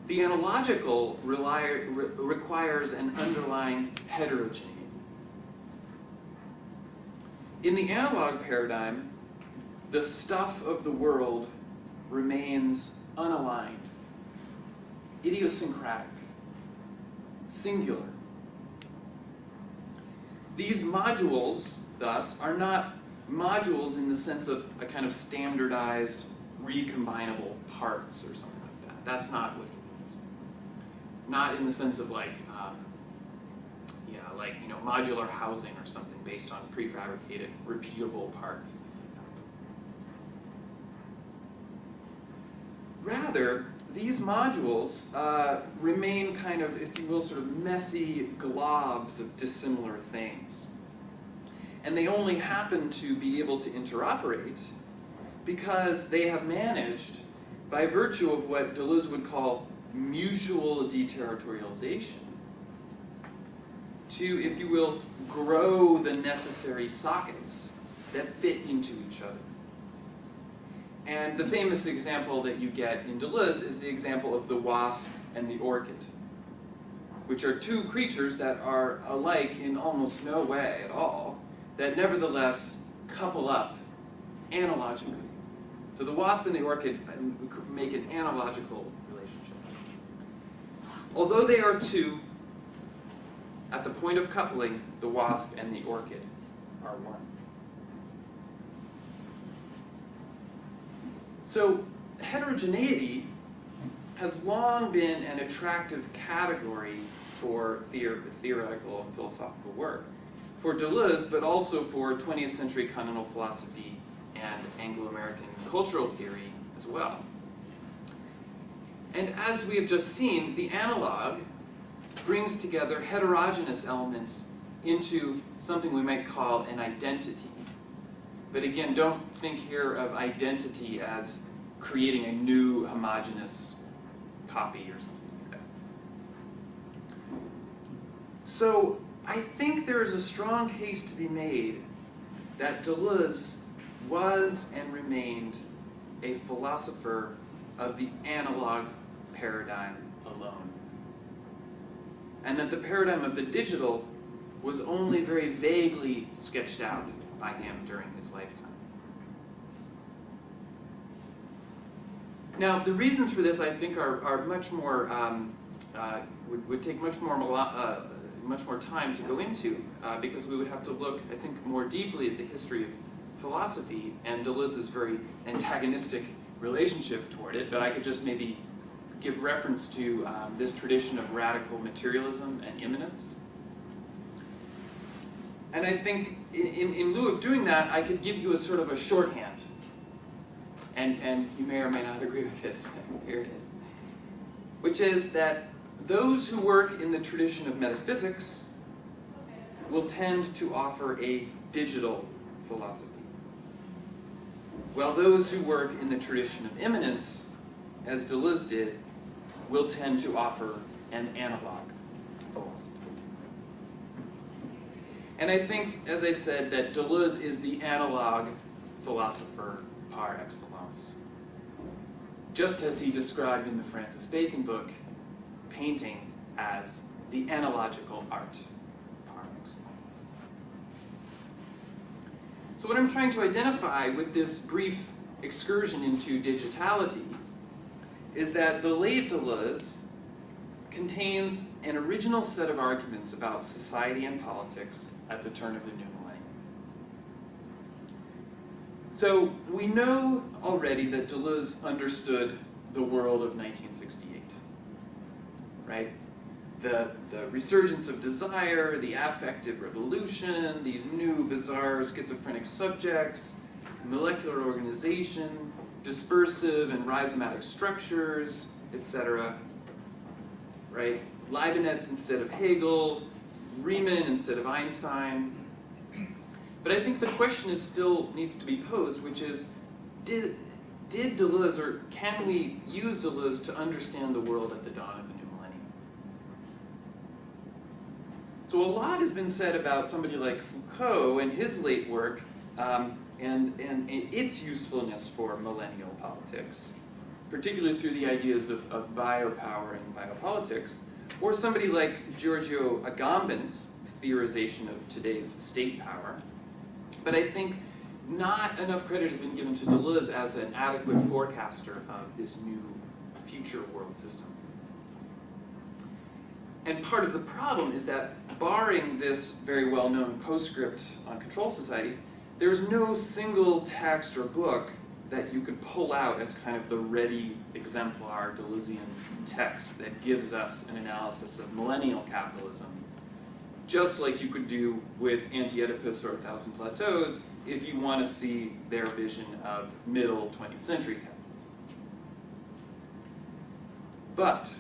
the analogical requires an underlying heterogeneity. In the analog paradigm, the stuff of the world remains unaligned, idiosyncratic, singular. These modules, thus, are not modules in the sense of a kind of standardized, recombinable parts or something like that. That's not what it means. Not in the sense of like, modular housing or something based on prefabricated, repeatable parts. Rather, these modules remain kind of, if you will, sort of messy globs of dissimilar things. And they only happen to be able to interoperate because they have managed, by virtue of what Deleuze would call mutual deterritorialization, to, if you will, grow the necessary sockets that fit into each other. And the famous example that you get in Deleuze is the example of the wasp and the orchid, which are two creatures that are alike in almost no way at all, that nevertheless couple up analogically. So the wasp and the orchid make an analogical relationship. Although they are two, at the point of coupling, the wasp and the orchid are one. So heterogeneity has long been an attractive category for theoretical and philosophical work. For Deleuze, but also for 20th century continental philosophy and Anglo-American cultural theory as well. And as we have just seen, the analog brings together heterogeneous elements into something we might call an identity. But again, don't think here of identity as creating a new homogeneous copy or something like that. So I think there is a strong case to be made that Deleuze was and remained a philosopher of the analog paradigm alone. And that the paradigm of the digital was only very vaguely sketched out by him during his lifetime. Now, the reasons for this, I think, are much more, would take much more time to go into, because we would have to look, I think, more deeply at the history of philosophy and Deleuze's very antagonistic relationship toward it, but I could just maybe give reference to this tradition of radical materialism and immanence. And I think in lieu of doing that, I could give you a sort of a shorthand. And you may or may not agree with this, but here it is. Which is that those who work in the tradition of metaphysics will tend to offer a digital philosophy, while those who work in the tradition of immanence, as Deleuze did, will tend to offer an analog philosophy. And I think, as I said, that Deleuze is the analog philosopher par excellence. Just as he described in the Francis Bacon book, painting as the analogical art par excellence. So what I'm trying to identify with this brief excursion into digitality is that the late Deleuze contains an original set of arguments about society and politics at the turn of the new millennium. So we know already that Deleuze understood the world of 1968, right? The resurgence of desire, the affective revolution, these new bizarre schizophrenic subjects, molecular organization, dispersive and rhizomatic structures, etc. Right? Leibniz instead of Hegel, Riemann instead of Einstein. But I think the question still needs to be posed, which is, did Deleuze, or can we use Deleuze to understand the world at the dawn of the new millennium? So a lot has been said about somebody like Foucault and his late work, and its usefulness for millennial politics. particularly through the ideas of biopower and biopolitics, or somebody like Giorgio Agamben's theorization of today's state power. But I think not enough credit has been given to Deleuze as an adequate forecaster of this new future world system. And part of the problem is that, barring this very well-known postscript on control societies, there's no single text or book that you could pull out as kind of the ready exemplar Deleuzian text that gives us an analysis of millennial capitalism, just like you could do with Anti-Oedipus or A Thousand Plateaus if you want to see their vision of middle 20th century capitalism. But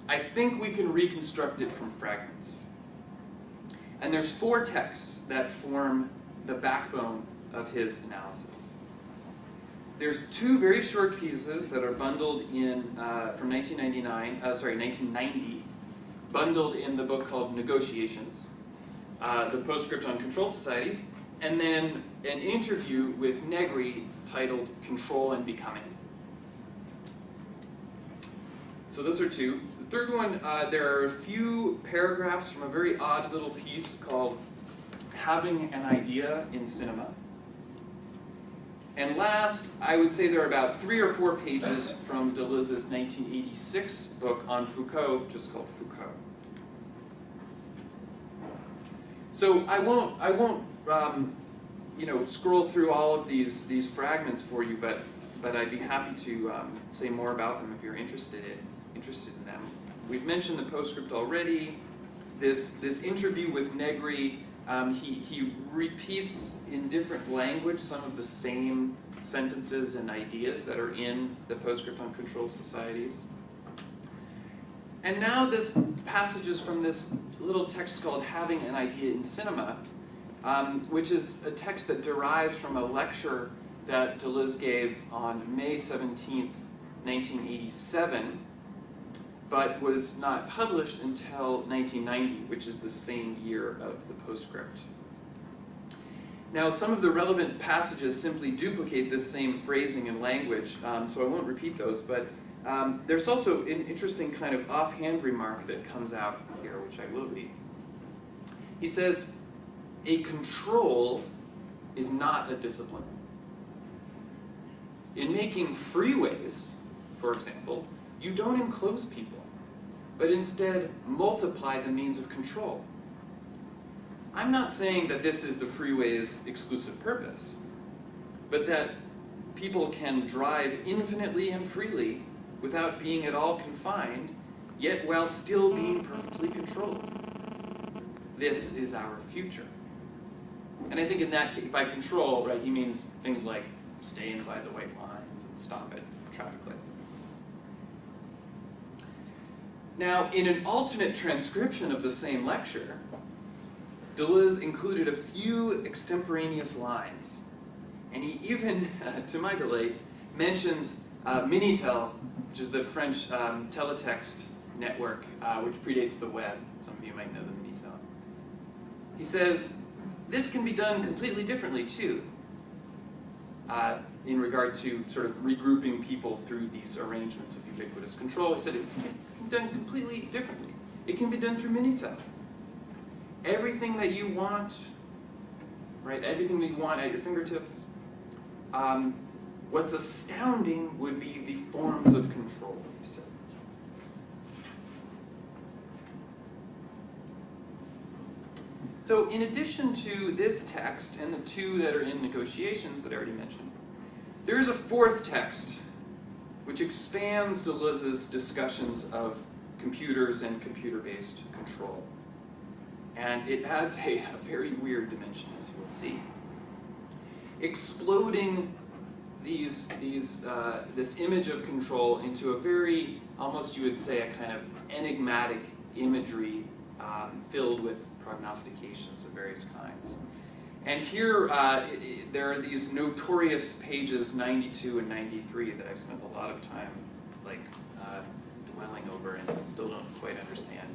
I think we can reconstruct it from fragments. And there's 4 texts that form the backbone of his analysis. There's 2 very short pieces that are bundled in, from 1990, bundled in the book called Negotiations, the postscript on control societies, and then an interview with Negri titled Control and Becoming. So those are 2. The third one, there are a few paragraphs from a very odd little piece called Having an Idea in Cinema. And last, I would say there are about 3 or 4 pages from Deleuze's 1986 book on Foucault, just called Foucault. So I won't scroll through all of these fragments for you, but I'd be happy to say more about them if you're interested in them. We've mentioned the postscript already. This interview with Negri, he repeats in different language some of the same sentences and ideas that are in the postscript on control societies. And now this passages from this little text called Having an Idea in Cinema, which is a text that derives from a lecture that Deleuze gave on May 17th, 1987, but was not published until 1990, which is the same year of the postscript. Now, some of the relevant passages simply duplicate this same phrasing and language, so I won't repeat those, but there's also an interesting kind of offhand remark that comes out here, which I will read. He says, a control is not a discipline. In making freeways, for example, you don't enclose people, but instead multiply the means of control. I'm not saying that this is the freeway's exclusive purpose, but that people can drive infinitely and freely without being at all confined, yet while still being perfectly controlled. This is our future. And I think in that case, by control, right, he means things like stay inside the white lines and stop at traffic lights. Now, in an alternate transcription of the same lecture, Deleuze included a few extemporaneous lines. And he even, to my delight, mentions Minitel, which is the French teletext network, which predates the web. Some of you might know the Minitel. He says, this can be done completely differently, too, in regard to sort of regrouping people through these arrangements of ubiquitous control. He said it can be done completely differently. It can be done through Minitel. Everything that you want, right, everything that you want at your fingertips, what's astounding would be the forms of control, he said. So in addition to this text and the 2 that are in Negotiations that I already mentioned, there is a 4th text which expands Deleuze's discussions of computers and computer-based control. And it adds a very weird dimension, as you will see. Exploding this image of control into a very, almost you would say, a kind of enigmatic imagery filled with prognostications of various kinds. And here, there are these notorious pages 92 and 93 that I've spent a lot of time dwelling over and still don't quite understand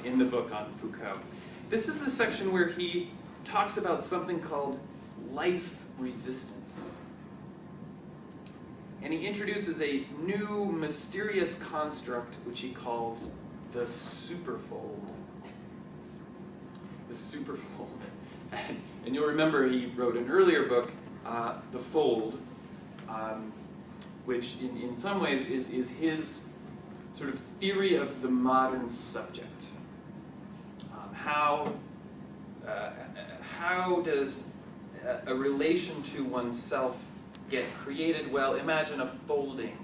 in the book on Foucault. This is the section where he talks about something called life resistance. and he introduces a new mysterious construct which he calls the superfold. The superfold. And you'll remember he wrote an earlier book, The Fold, which in some ways is his sort of theory of the modern subject. How does a relation to oneself get created? Well, imagine a folding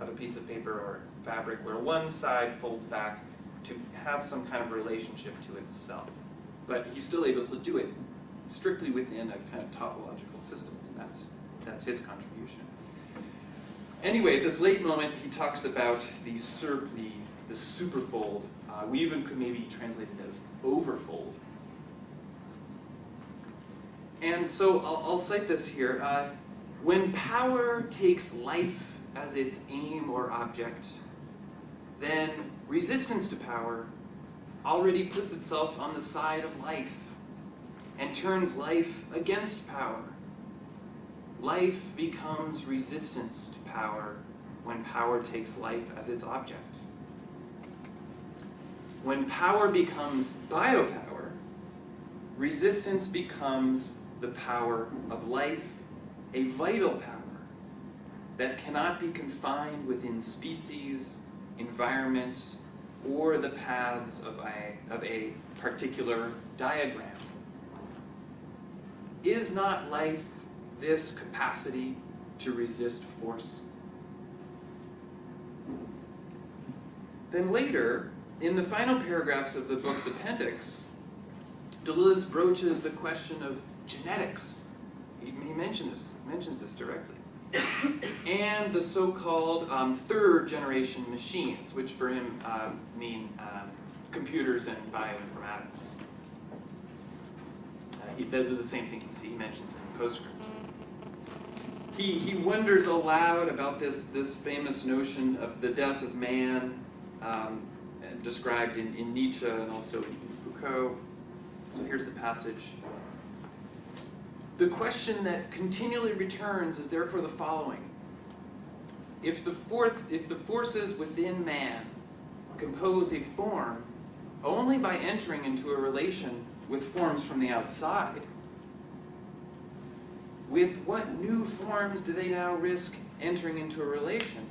of a piece of paper or fabric where one side folds back to have some kind of relationship to itself. But he's still able to do it strictly within a kind of topological system, and that's his contribution. Anyway, at this late moment, he talks about the superfold. We even could maybe translate it as overfold. And so I'll cite this here. When power takes life as its aim or object, then resistance to power already puts itself on the side of life and turns life against power. Life becomes resistance to power when power takes life as its object. When power becomes biopower, resistance becomes the power of life, a vital power that cannot be confined within species, environment, or the paths of a particular diagram. Is not life this capacity to resist force? Then later, in the final paragraphs of the book's appendix, Deleuze broaches the question of genetics. He mentions this directly. And the so-called third generation machines, which for him mean computers and bioinformatics. Those are the same things he mentions in the postscript. He wonders aloud about this famous notion of the death of man, described in Nietzsche and also in Foucault. So here's the passage. The question that continually returns is therefore the following. If the forces within man compose a form only by entering into a relation with forms from the outside, with what new forms do they now risk entering into a relation?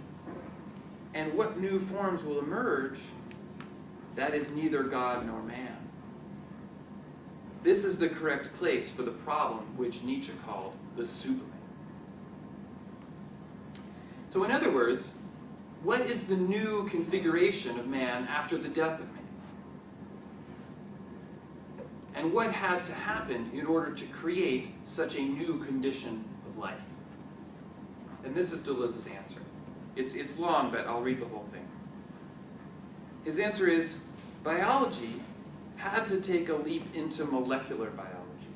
And what new forms will emerge that is neither God nor man? This is the correct place for the problem which Nietzsche called the Superman. So in other words, what is the new configuration of man after the death of man? And what had to happen in order to create such a new condition of life? And this is Deleuze's answer. It's long, but I'll read the whole thing. His answer is, biology had to take a leap into molecular biology,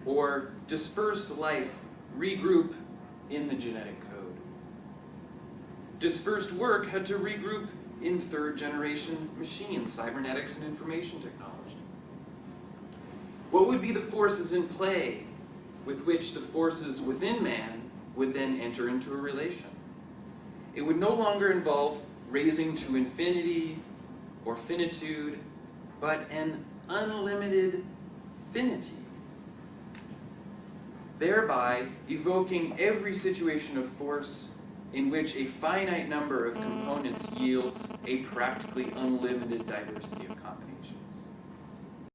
or dispersed life regroup in the genetic code. Dispersed work had to regroup in third-generation machines, cybernetics, and information technology. What would be the forces in play with which the forces within man would then enter into a relation? It would no longer involve raising to infinity or finitude, but an unlimited finity, thereby evoking every situation of force in which a finite number of components yields a practically unlimited diversity of combinations.